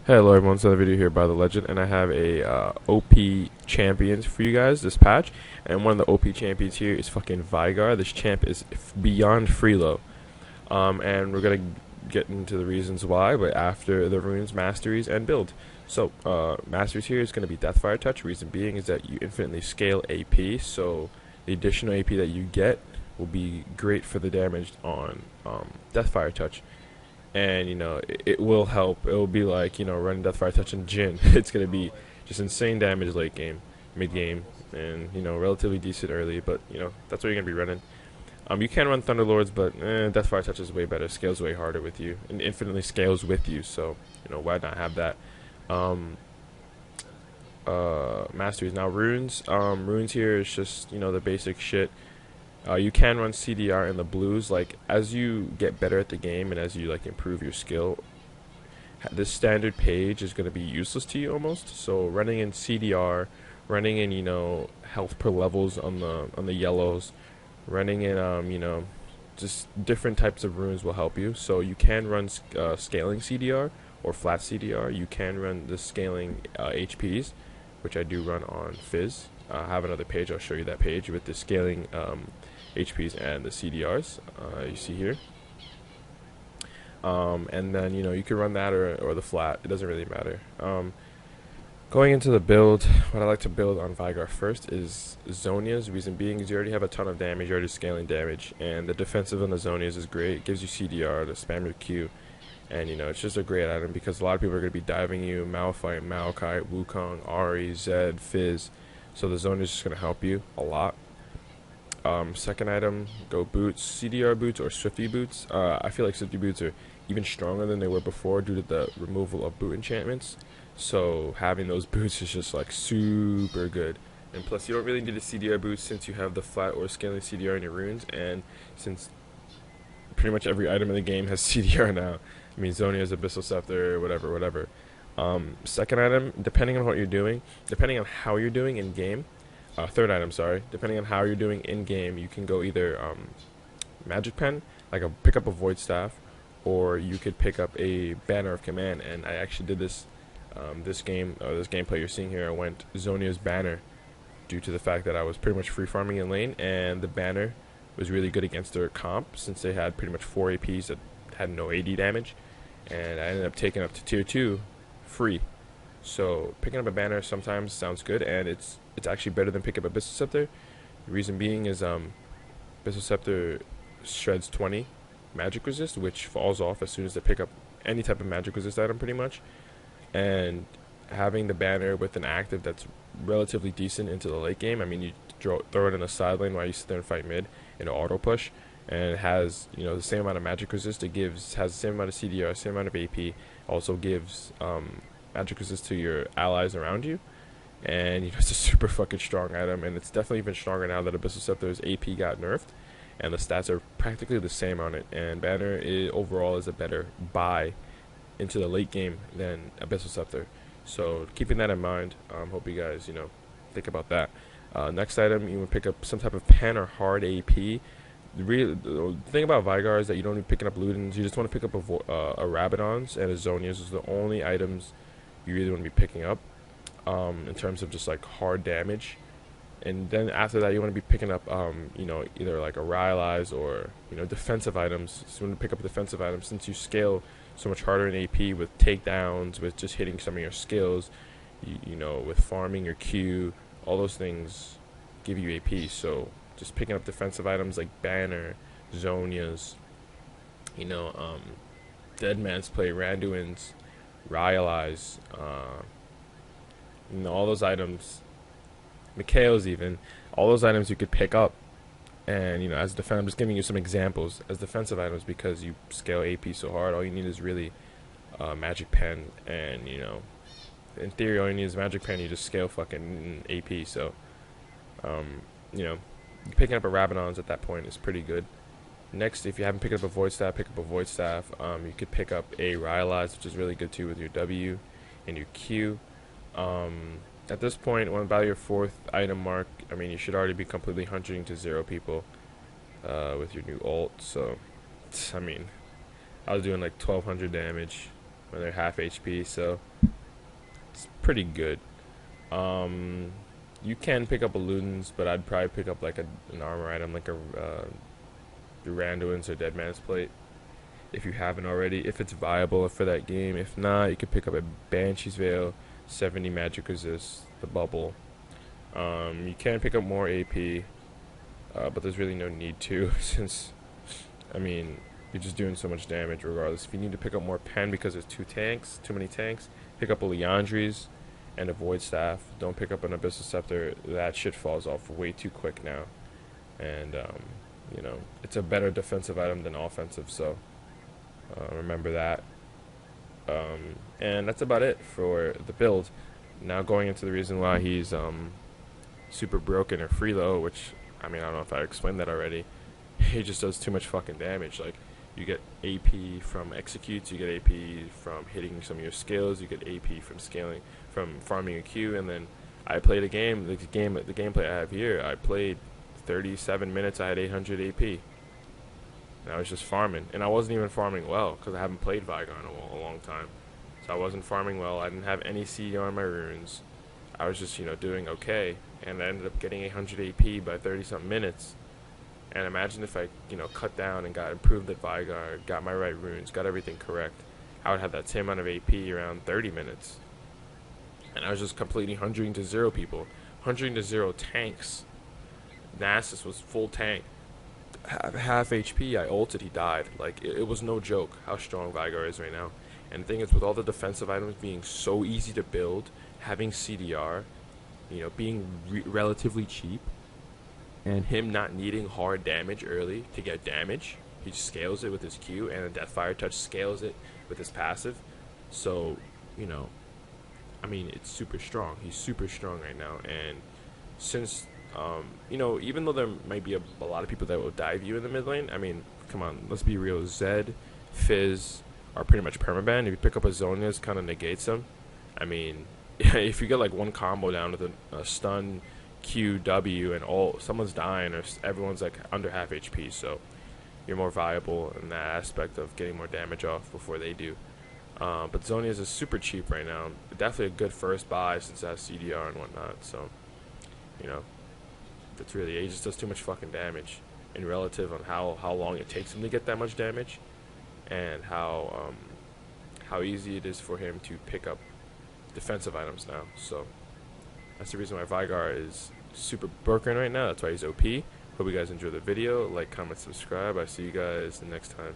Hello everyone, it's another video here by The Legend, and I have a OP champions for you guys this patch, and one of the OP champions here is fucking Veigar. This champ is beyond freelow, and we're gonna get into the reasons why, but after the runes, masteries, and build. So, masteries here is gonna be Deathfire Touch. Reason being is that you infinitely scale AP, so the additional AP that you get will be great for the damage on Deathfire Touch. And it will help. It will be like running Deathfire Touch and Jin. It's gonna be just insane damage late game, mid game, and relatively decent early. But that's what you're gonna be running. You can run Thunderlords, but Deathfire Touch is way better. Scales way harder with you, and infinitely scales with you. So why not have that? Masteries now runes. Runes here is just the basic shit. You can run CDR in the blues. Like, as you get better at the game and as you improve your skill, this standard page is going to be useless to you almost. So running in CDR, running in health per levels on the yellows, running in just different types of runes will help you. So you can run scaling CDR or flat CDR. You can run the scaling HPs, which I do run on Fizz. I have another page. I'll show you that page with the scaling HPs and the CDRs you see here. And then you can run that or the flat. It doesn't really matter. Going into the build, what I like to build on Veigar first is Zonias. Reason being is you already have a ton of damage. You're already scaling damage, and the defensive on the Zonias is great. It gives you CDR to spam your Q. And it's just a great item because a lot of people are going to be diving you, Malphite, Maokai, Wukong, Ahri, Zed, Fizz. So the zone is just going to help you a lot. Second item, go boots, CDR boots or Swifty boots. I feel like Swifty boots are even stronger than they were before due to the removal of boot enchantments. So having those boots is just super good. And plus you don't really need a CDR boot since you have the flat or scaling CDR in your runes, and since pretty much every item in the game has CDR now. I mean, Zonia's Abyssal Scepter, whatever. Second item, depending on what you're doing, depending on how you're doing in game. Third item, sorry. Depending on how you're doing in game, you can go either Magic Pen, pick up a Void Staff, or you could pick up a Banner of Command. And I actually did this this gameplay you're seeing here. I went Zonia's Banner due to the fact that I was pretty much free farming in lane, and the Banner was really good against their comp since they had pretty much 4 APs that had no AD damage, and I ended up taking up to tier 2 free. So picking up a banner sometimes sounds good, and it's actually better than picking up a Abyssal Scepter. The reason being is Abyssal Scepter shreds 20 magic resist, which falls off as soon as they pick up any type of magic resist item pretty much. And having the banner with an active that's relatively decent into the late game, I mean, you throw it in a side lane while you sit there and fight mid in an auto push, and it has the same amount of magic resist. It has the same amount of CDR, same amount of AP. Also gives magic resist to your allies around you, and it's a super fucking strong item, and it's definitely even stronger now that Abyssal Scepter's AP got nerfed, and the stats are practically the same on it. And Banner overall is a better buy into the late game than Abyssal Scepter. So keeping that in mind, hope you guys think about that. Next item, you would pick up some type of pen or hard AP. The thing about Veigar is that you don't need picking up Ludens. You just want to pick up a Rabadons and a Zonias. Those are the only items you really want to be picking up in terms of just hard damage. And then after that, you want to be picking up either a Rylai's or defensive items. So you want to pick up defensive items since you scale so much harder in AP with takedowns, with just hitting some of your skills, with farming your Q. All those things give you AP. So just picking up defensive items like Banner, Zonias, Dead Man's Play, Randuin's, Rylai's, all those items, Mikhail's even, all those items you could pick up. And as a defender, I'm just giving you some examples as defensive items because you scale AP so hard. All you need is really Magic Pen, and in theory all you need is Magic Pen. You just scale fucking AP. So picking up a Rabadons at that point is pretty good. Next, if you haven't picked up a Void Staff, pick up a Void Staff. You could pick up a Rylai's, which is really good too with your W and your Q. At this point, when about your 4th item mark, I mean, you should already be completely hunting to 0 people with your new ult. So, I mean, I was doing 1200 damage when they're half HP, so it's pretty good. You can pick up balloons, but I'd probably pick up like an armor item, like a Duranduin's or Dead Man's Plate, if you haven't already, if it's viable for that game. If not, you could pick up a Banshee's Veil, 70 magic resist, the bubble. You can pick up more AP, but there's really no need to, since, I mean, you're just doing so much damage regardless. If you need to pick up more pen because there's too many tanks, pick up a Leandri's and a Void Staff. Don't pick up an Abyssal Scepter. That shit falls off way too quick now. And, it's a better defensive item than offensive, so remember that. And that's about it for the build. Now going into the reason why he's super broken or freelow, which, I mean, I don't know if I explained that already. He just does too much fucking damage. Like, you get AP from executes, you get AP from hitting some of your skills, you get AP from scaling, from farming a Q, and then I played a game, the gameplay I have here, I played 37 minutes, I had 800 AP. And I was just farming, and I wasn't even farming well, because I haven't played Veigar in a long time. So I wasn't farming well, I didn't have any CDR on my runes. I was just, doing okay, and I ended up getting 800 AP by 30-something minutes. And imagine if I, cut down and got improved at Veigar, got my right runes, got everything correct. I would have that same amount of AP around 30 minutes. And I was just completely 100 to 0 people. 100 to 0 tanks. Nasus was full tank. Half HP, I ulted, he died. Like, it was no joke how strong Veigar is right now. And the thing is, with all the defensive items being so easy to build, having CDR, being relatively cheap, and him not needing hard damage early to get damage, he just scales it with his Q, and the Deathfire Touch scales it with his passive. So, I mean, it's super strong. He's super strong right now, and since, even though there might be a lot of people that will dive you in the mid lane, I mean, come on, let's be real. Zed, Fizz are pretty much permaban. If you pick up a Zhonya's, kind of negates them. I mean, if you get like one combo down with a stun, Q, W, and someone's dying, or everyone's like under half HP, so you're more viable in that aspect of getting more damage off before they do. But Zhonya's is super cheap right now. Definitely a good first buy since it has CDR and whatnot, so, that's really, he just does too much fucking damage in relative on how long it takes him to get that much damage, and how easy it is for him to pick up defensive items now. So that's the reason why Veigar is super broken right now. That's why he's OP. Hope you guys enjoyed the video. Like, comment, subscribe. I see you guys the next time.